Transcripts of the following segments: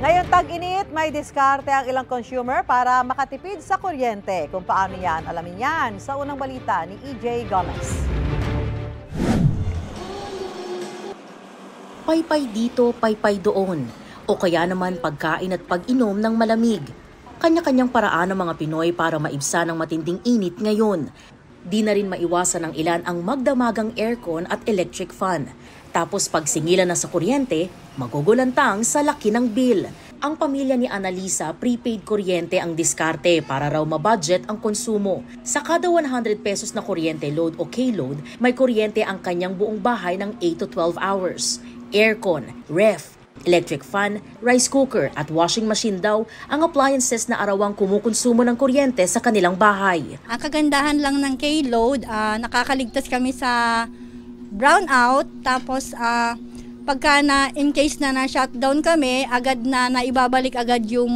Ngayon tag-init, may diskarte ang ilang consumer para makatipid sa kuryente. Kung paano yan, alamin yan sa unang balita ni EJ Gomez. Paypay dito, paypay doon. O kaya naman pagkain at pag-inom ng malamig. Kanya-kanyang paraan ng mga Pinoy para maibsan ang matinding init ngayon. Di na rin maiwasan ng ilan ang magdamagang aircon at electric fan. Tapos pag singilan na sa kuryente, magugulantang sa laki ng bill. Ang pamilya ni Annalisa, prepaid kuryente ang diskarte para raw mabudget ang konsumo. Sa kada 100 pesos na kuryente load o K-load, may kuryente ang kanyang buong bahay ng 8 to 12 hours. Aircon, ref, electric fan, rice cooker at washing machine daw ang appliances na arawang kumukonsumo ng kuryente sa kanilang bahay. Ang kagandahan lang ng K-load, nakakaligtas kami sa brownout, tapos pagka na in case na na-shutdown kami, agad na naibabalik agad yung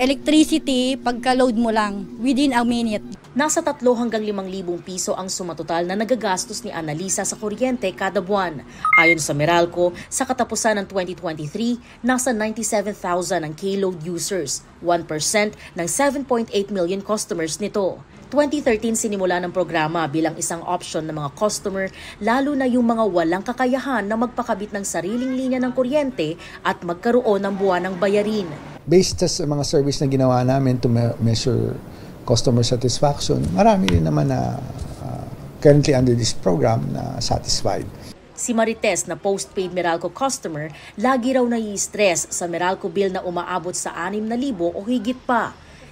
electricity pagka-load mo lang within a minute. Nasa 3 hanggang 5,000 piso ang sumatotal na nagagastos ni Annalisa sa kuryente kada buwan. Ayon sa Meralco, sa katapusan ng 2023, nasa 97,000 ang K-load users, 1% ng 7.8 million customers nito. 2013 sinimula ng programa bilang isang option ng mga customer, lalo na yung mga walang kakayahan na magpakabit ng sariling linya ng kuryente at magkaroon ng buwanang bayarin. Based sa mga service na ginawa namin to measure customer satisfaction, marami rin naman na currently under this program na satisfied. Si Marites na postpaid Meralco customer, lagi raw nai-stress sa Meralco bill na umaabot sa 6,000 o higit pa.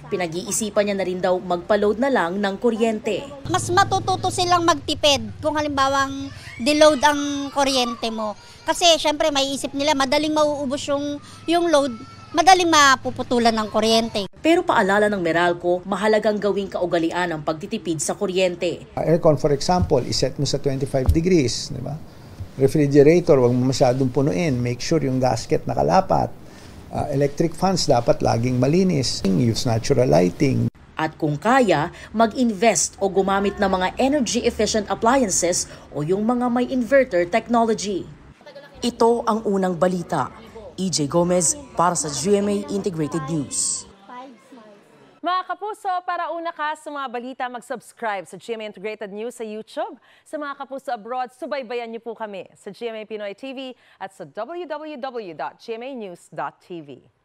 Pinag-iisipan niya na rin daw magpa-load na lang ng kuryente. Mas matututo silang magtipid kung halimbawang deload ang kuryente mo. Kasi syempre may isip nila madaling mauubos yung load, madaling mapuputulan ng kuryente. Pero paalala ng Meralco, mahalagang gawing kaugalian ang pagtitipid sa kuryente. Aircon for example, iset mo sa 25 degrees, di ba? Refrigerator, huwag mo masyadong punuin. Make sure yung gasket nakalapat. Electric fans dapat laging malinis. Use natural lighting. At kung kaya, mag-invest o gumamit ng mga energy-efficient appliances o yung mga may inverter technology. Ito ang unang balita. EJ Gomez para sa GMA Integrated News. Mga kapuso, para una ka sa mga balita, mag-subscribe sa GMA Integrated News sa YouTube. Sa mga kapuso abroad, subaybayan niyo po kami sa GMA Pinoy TV at sa www.gmanews.tv.